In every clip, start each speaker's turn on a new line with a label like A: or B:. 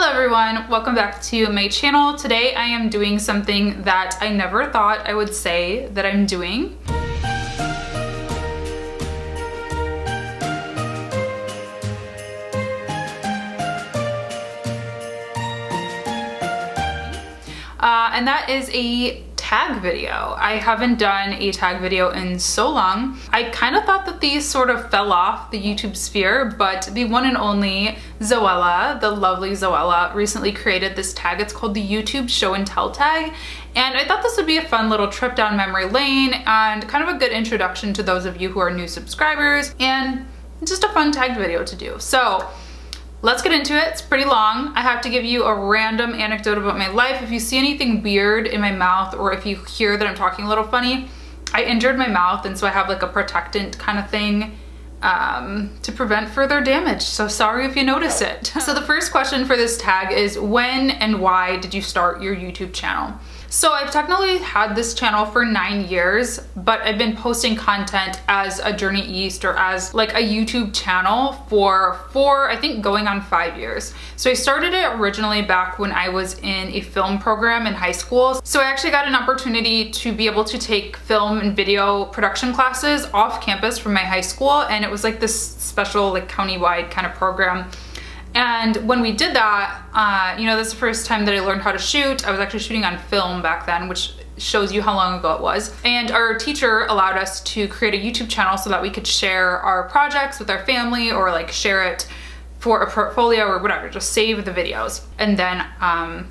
A: Hello everyone, welcome back to my channel. Today I am doing something that I never thought I would say that I'm doing. And that is a tag video. I haven't done a tag video in so long. I kind of thought that these sort of fell off the YouTube sphere, but the one and only Zoella, the lovely Zoella, recently created this tag. It's called the YouTube Show and Tell tag. And I thought this would be a fun little trip down memory lane and kind of a good introduction to those of you who are new subscribers, and just a fun tagged video to do. So let's get into it. It's pretty long. I have to give you a random anecdote about my life. If you see anything weird in my mouth, or if you hear that I'm talking a little funny, I injured my mouth, and so I have like a protectant kind of thing to prevent further damage. So sorry if you notice it. So the first question for this tag is, when and why did you start your YouTube channel? So I've technically had this channel for 9 years, but I've been posting content as a Journey East or as like a YouTube channel for I think going on 5 years. So I started it originally back when I was in a film program in high school. So I actually got an opportunity to be able to take film and video production classes off campus from my high school, and it was like this special like county-wide kind of program. And when we did that, you know, this is the first time that I learned how to shoot. I was actually shooting on film back then, which shows you how long ago it was. And our teacher allowed us to create a YouTube channel so that we could share our projects with our family, or like share it for a portfolio or whatever, just save the videos. And then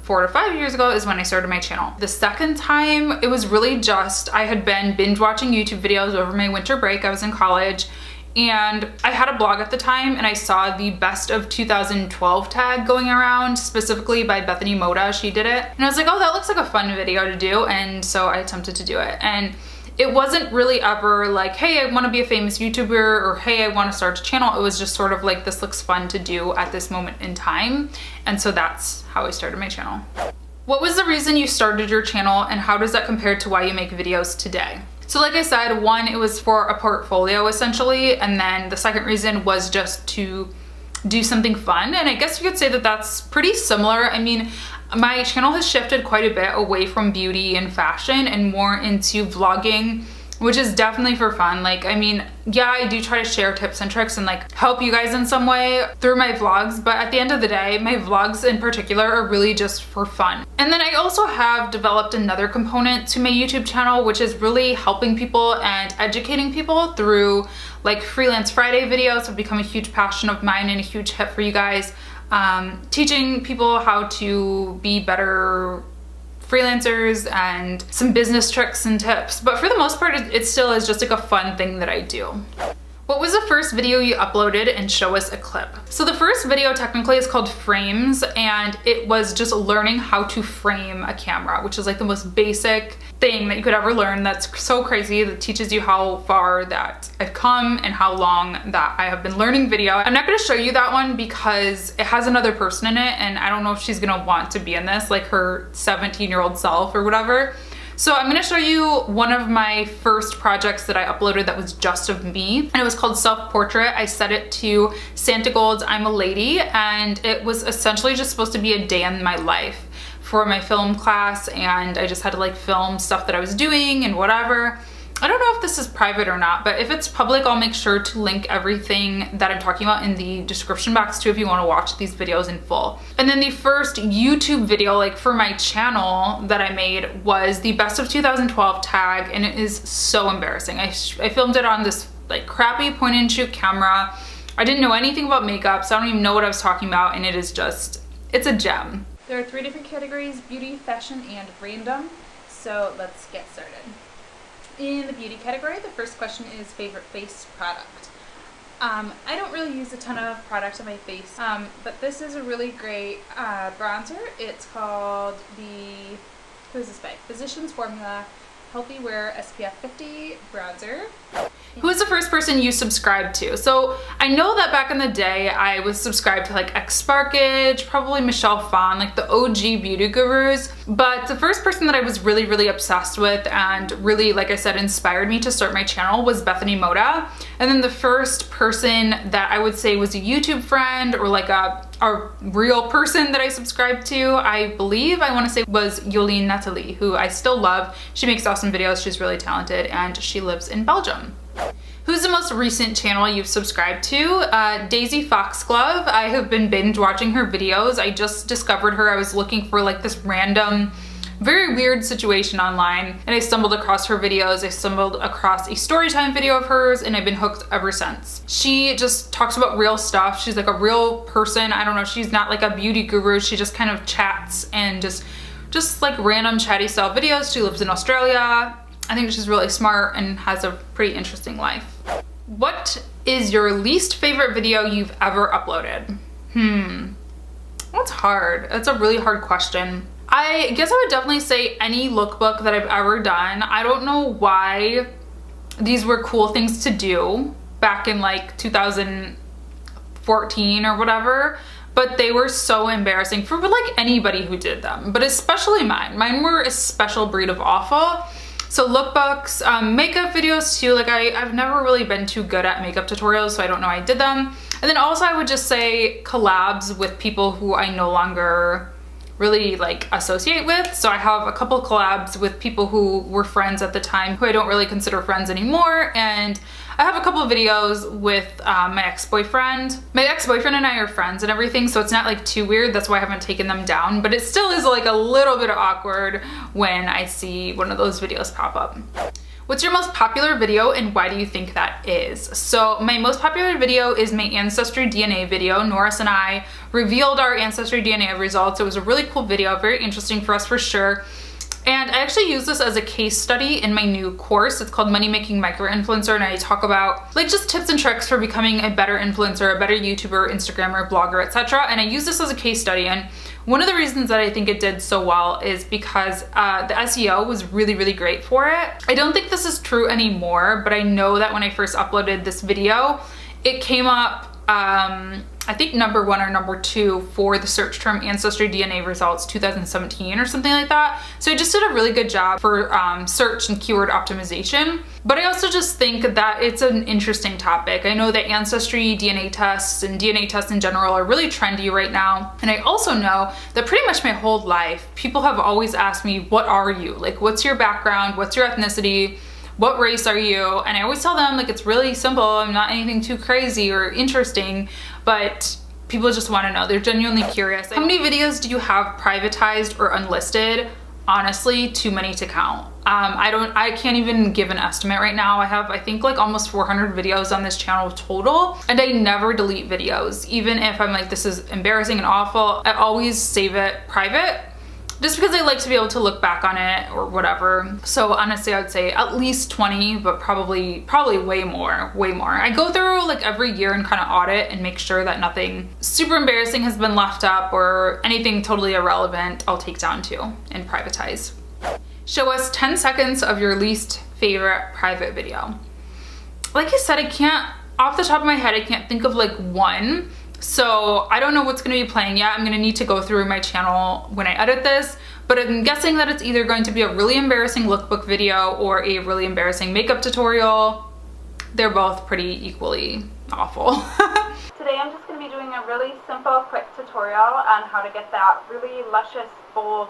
A: 4 to 5 years ago is when I started my channel. The second time, it was really just, I had been binge watching YouTube videos over my winter break. I was in college, and I had a blog at the time, and I saw the best of 2012 tag going around, specifically by Bethany Moda. She did it, and I was like, oh, that looks like a fun video to do. And so I attempted to do it, and it wasn't really ever like, hey, I want to be a famous YouTuber, or hey, I want to start a channel. It was just sort of like, this looks fun to do at this moment in time. And so that's how I started my channel. What was the reason you started your channel, and how does that compare to why you make videos today? So like I said, one, it was for a portfolio essentially, and then the second reason was just to do something fun. And I guess you could say that that's pretty similar. I mean, my channel has shifted quite a bit away from beauty and fashion and more into vlogging, which is definitely for fun. Like, I mean, yeah, I do try to share tips and tricks and like help you guys in some way through my vlogs, but at the end of the day, my vlogs in particular are really just for fun. And then I also have developed another component to my YouTube channel, which is really helping people and educating people through like Freelance Friday videos have become a huge passion of mine and a huge hit for you guys. Teaching people how to be better freelancers and some business tricks and tips, but for the most part it still is just like a fun thing that I do. What was the first video you uploaded, and show us a clip? So the first video technically is called Frames, and it was just learning how to frame a camera, which is like the most basic thing that you could ever learn. That's so crazy. That teaches you how far that I've come and how long that I have been learning video. I'm not going to show you that one because it has another person in it, and I don't know if she's going to want to be in this, like her 17-year-old self or whatever. So I'm gonna show you one of my first projects that I uploaded that was just of me, and it was called Self-Portrait. I set it to Santa Gold's I'm a Lady, and it was essentially just supposed to be a day in my life for my film class, and I just had to like film stuff that I was doing and whatever. I don't know if this is private or not, but if it's public, I'll make sure to link everything that I'm talking about in the description box too if you want to watch these videos in full. And then the first YouTube video like for my channel that I made was the best of 2012 tag, and it is so embarrassing. I filmed it on this like crappy point and shoot camera. I didn't know anything about makeup, so I don't even know what I was talking about, and it is just, it's a gem. There are 3 different categories: beauty, fashion, and random. So let's get started. In the beauty category, the first question is favorite face product. I don't really use a ton of product on my face, but this is a really great bronzer. It's called the, who is this by? Physicians Formula Healthy Wear SPF 50 bronzer. Who is the first person you subscribed to? So I know that back in the day I was subscribed to like Sparkage, probably Michelle Phan, like the OG beauty gurus, but the first person that I was really obsessed with and really, like I said, inspired me to start my channel was Bethany Moda. And then the first person that I would say was a YouTube friend or like a a real person that I subscribed to, I believe, I want to say, was Jolien Nathalie, who I still love. She makes awesome videos, she's really talented, and she lives in Belgium. Who's the most recent channel you've subscribed to? Daisy Foxglove. I have been binge watching her videos. I just discovered her. I was looking for like this random, very weird situation online, and I stumbled across her videos. I stumbled across a story time video of hers, and I've been hooked ever since. She just talks about real stuff. She's like a real person. I don't know, she's not like a beauty guru. She just kind of chats and just like random chatty style videos. She lives in Australia. I think she's really smart and has a pretty interesting life. What is your least favorite video you've ever uploaded? That's hard. That's a really hard question. I guess I would definitely say any lookbook that I've ever done. I don't know why these were cool things to do back in like 2014 or whatever, but they were so embarrassing for like anybody who did them, but especially mine. Mine were a special breed of awful. So lookbooks, makeup videos too. Like I've never really been too good at makeup tutorials, so I don't know I did them. And then also I would just say collabs with people who I no longer really like associate with. So I have a couple collabs with people who were friends at the time who I don't really consider friends anymore, and I have a couple of videos with my ex-boyfriend. My ex-boyfriend and I are friends and everything, so it's not like too weird. That's why I haven't taken them down, but it still is like a little bit awkward when I see one of those videos pop up. What's your most popular video and why do you think that is? So my most popular video is my Ancestry DNA video. Norris and I revealed our Ancestry DNA results. It was a really cool video, very interesting for us for sure. And I actually use this as a case study in my new course. It's called Money Making Micro Influencer, and I talk about like just tips and tricks for becoming a better influencer, a better YouTuber, Instagrammer, blogger, etc. And I use this as a case study, and one of the reasons that I think it did so well is because the SEO was really, really great for it. I don't think this is true anymore, but I know that when I first uploaded this video, it came up I think number 1 or number 2 for the search term Ancestry DNA results 2017 or something like that. So I just did a really good job for search and keyword optimization. But I also just think that it's an interesting topic. I know that Ancestry DNA tests and DNA tests in general are really trendy right now. And I also know that pretty much my whole life, people have always asked me, what are you? Like, what's your background? What's your ethnicity? What race are you? And I always tell them, like, it's really simple. I'm not anything too crazy or interesting, but people just want to know. They're genuinely curious. How many videos do you have privatized or unlisted? Honestly, too many to count. I can't even give an estimate right now. I have, I think, like almost 400 videos on this channel total, and I never delete videos. Even if I'm like, this is embarrassing and awful, I always save it private, just because I like to be able to look back on it or whatever. So honestly, I would say at least 20, but probably way more. I go through like every year and kind of audit and make sure that nothing super embarrassing has been left up or anything totally irrelevant I'll take down too and privatize. Show us 10 seconds of your least favorite private video. Like I said, I can't, off the top of my head, I can't think of like one. So I don't know what's going to be playing yet. I'm going to need to go through my channel when I edit this, but I'm guessing that it's either going to be a really embarrassing lookbook video or a really embarrassing makeup tutorial. They're both pretty equally awful.
B: Today I'm just going to be doing a really simple, quick tutorial on how to get that really luscious, bold,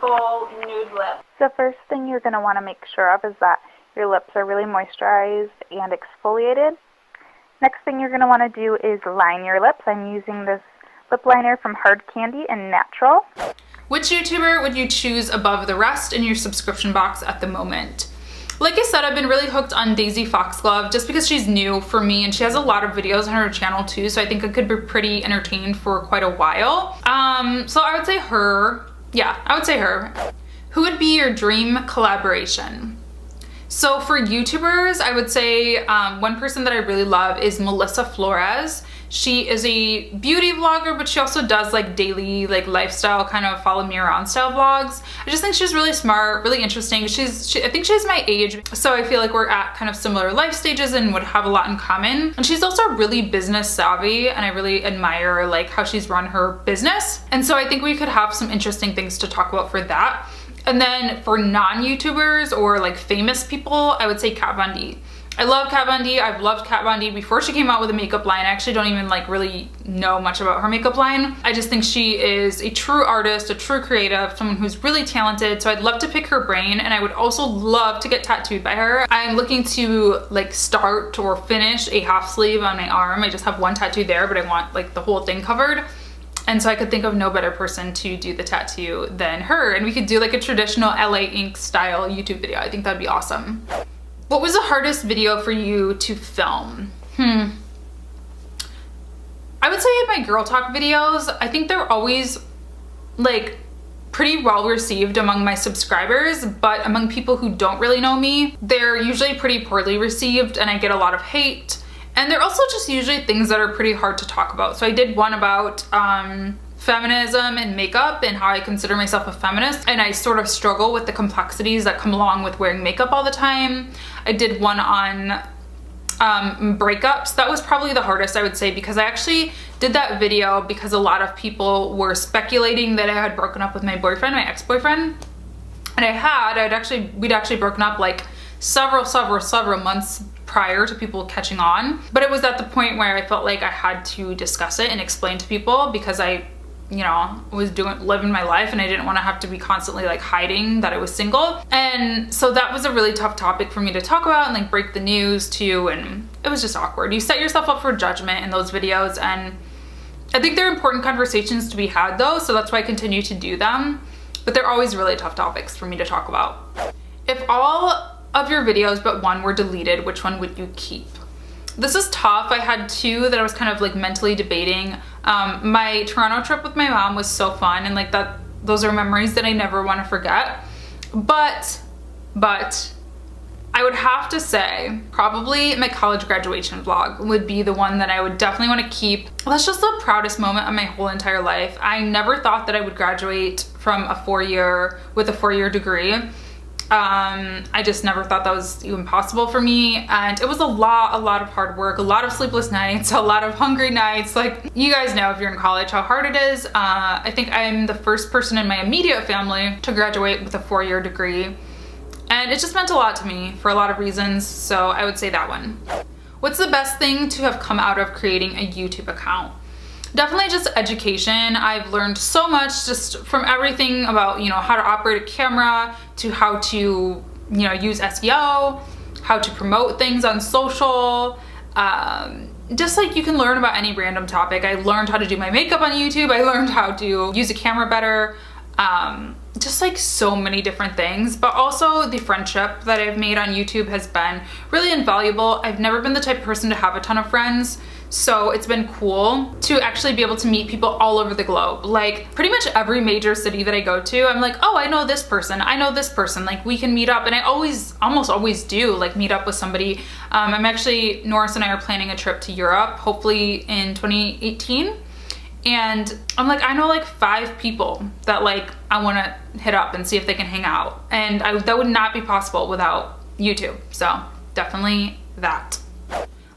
B: full nude lip. The first thing you're going to want to make sure of is that your lips are really moisturized and exfoliated. Next thing you're going to want to do is line your lips. I'm using this lip liner from Hard Candy and Natural.
A: Which YouTuber would you choose above the rest in your subscription box at the moment? Like I said, I've been really hooked on Daisy Foxglove just because she's new for me and she has a lot of videos on her channel too, so I think I could be pretty entertained for quite a while. So I would say her. Yeah, I would say her. Who would be your dream collaboration? So for YouTubers, I would say one person that I really love is Melissa Flores. She is a beauty vlogger, but she also does like daily, like lifestyle kind of follow me around style vlogs. I just think she's really smart, really interesting. I think she's my age, so I feel like we're at kind of similar life stages and would have a lot in common. And she's also really business savvy, and I really admire like how she's run her business. And so I think we could have some interesting things to talk about for that. And then for non-YouTubers or like famous people, I would say Kat Von D. I love Kat Von D. I've loved Kat Von D before she came out with a makeup line. I actually don't even like really know much about her makeup line. I just think she is a true artist, a true creative, someone who's really talented. So I'd love to pick her brain, and I would also love to get tattooed by her. I'm looking to like start or finish a half sleeve on my arm. I just have one tattoo there, but I want like the whole thing covered. And so I could think of no better person to do the tattoo than her. And we could do like a traditional LA Ink style YouTube video. I think that'd be awesome. What was the hardest video for you to film? I would say my girl talk videos, I think they're always like pretty well received among my subscribers, but among people who don't really know me, they're usually pretty poorly received and I get a lot of hate. And they're also just usually things that are pretty hard to talk about. So I did one about feminism and makeup and how I consider myself a feminist, and I sort of struggle with the complexities that come along with wearing makeup all the time. I did one on breakups. That was probably the hardest, I would say, because I actually did that video because a lot of people were speculating that I had broken up with my boyfriend, my ex-boyfriend. And we'd actually broken up like several months prior to people catching on. But it was at the point where I felt like I had to discuss it and explain to people because I, you know, was living my life and I didn't want to have to be constantly like hiding that I was single. And so that was a really tough topic for me to talk about and like break the news to, and it was just awkward. You set yourself up for judgment in those videos, and I think they're important conversations to be had though, so that's why I continue to do them. But they're always really tough topics for me to talk about. If all of your videos but one were deleted, which one would you keep? This is tough. I had two that I was kind of like mentally debating. My Toronto trip with my mom was so fun, and like those are memories that I never want to forget. But I would have to say probably my college graduation vlog would be the one that I would definitely want to keep. That's just the proudest moment of my whole entire life. I never thought that I would graduate from a with a four-year degree. I just never thought that was even possible for me, and it was a lot of hard work, a lot of sleepless nights, a lot of hungry nights. Like, you guys know if you're in college how hard it is. I think I'm the first person in my immediate family to graduate with a four-year degree, and it just meant a lot to me for a lot of reasons, so I would say that one. What's the best thing to have come out of creating a YouTube account? Definitely just education. I've learned so much just from everything about, you know, how to operate a camera to how to, you know, use SEO, how to promote things on social. Just like you can learn about any random topic. I learned how to do my makeup on YouTube. I learned how to use a camera better. Just like so many different things, but also the friendship that I've made on YouTube has been really invaluable. I've never been the type of person to have a ton of friends, so it's been cool to actually be able to meet people all over the globe. Like pretty much every major city that I go to, I'm like, oh, I know this person, like we can meet up. And I almost always do like meet up with somebody. Norris and I are planning a trip to Europe, hopefully in 2018. And I'm like, I know like 5 people that like I want to hit up and see if they can hang out. And that would not be possible without YouTube. So definitely that.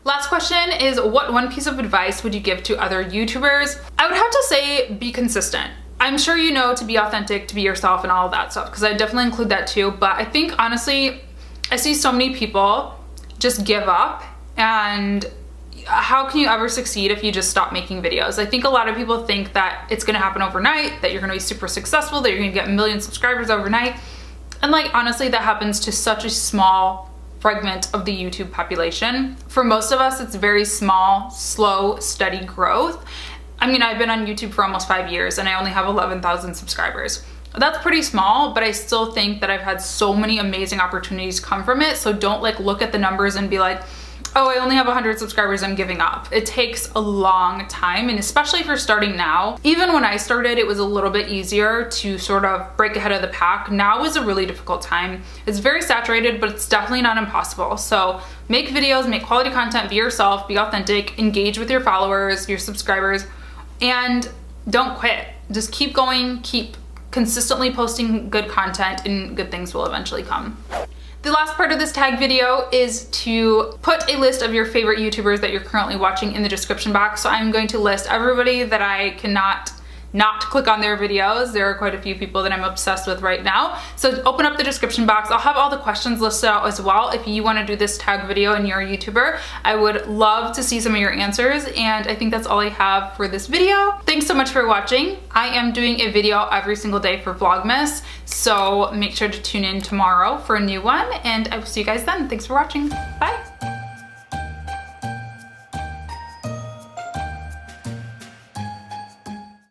A: Last question is, what one piece of advice would you give to other YouTubers? I would have to say be consistent. I'm sure you know to be authentic, to be yourself and all of that stuff, because I definitely include that too. But I think honestly, I see so many people just give up, and how can you ever succeed if you just stop making videos? I think a lot of people think that it's gonna happen overnight, that you're gonna be super successful, that you're gonna get 1 million subscribers overnight. And like, honestly, that happens to such a small fragment of the YouTube population. For most of us, it's very small, slow, steady growth. I mean, I've been on YouTube for almost 5 years and I only have 11,000 subscribers. That's pretty small, but I still think that I've had so many amazing opportunities come from it. So don't like look at the numbers and be like, oh, I only have 100 subscribers, I'm giving up. It takes a long time, and especially if you're starting now. Even when I started, it was a little bit easier to sort of break ahead of the pack. Now is a really difficult time. It's very saturated, but it's definitely not impossible. So make videos, make quality content, be yourself, be authentic, engage with your followers, your subscribers, and don't quit. Just keep going, keep consistently posting good content, and good things will eventually come. The last part of this tag video is to put a list of your favorite YouTubers that you're currently watching in the description box. So I'm going to list everybody that I cannot not to click on their videos. There are quite a few people that I'm obsessed with right now. So open up the description box. I'll have all the questions listed out as well. If you want to do this tag video and you're a YouTuber, I would love to see some of your answers. And I think that's all I have for this video. Thanks so much for watching. I am doing a video every single day for Vlogmas, so make sure to tune in tomorrow for a new one, and I will see you guys then. Thanks for watching. Bye.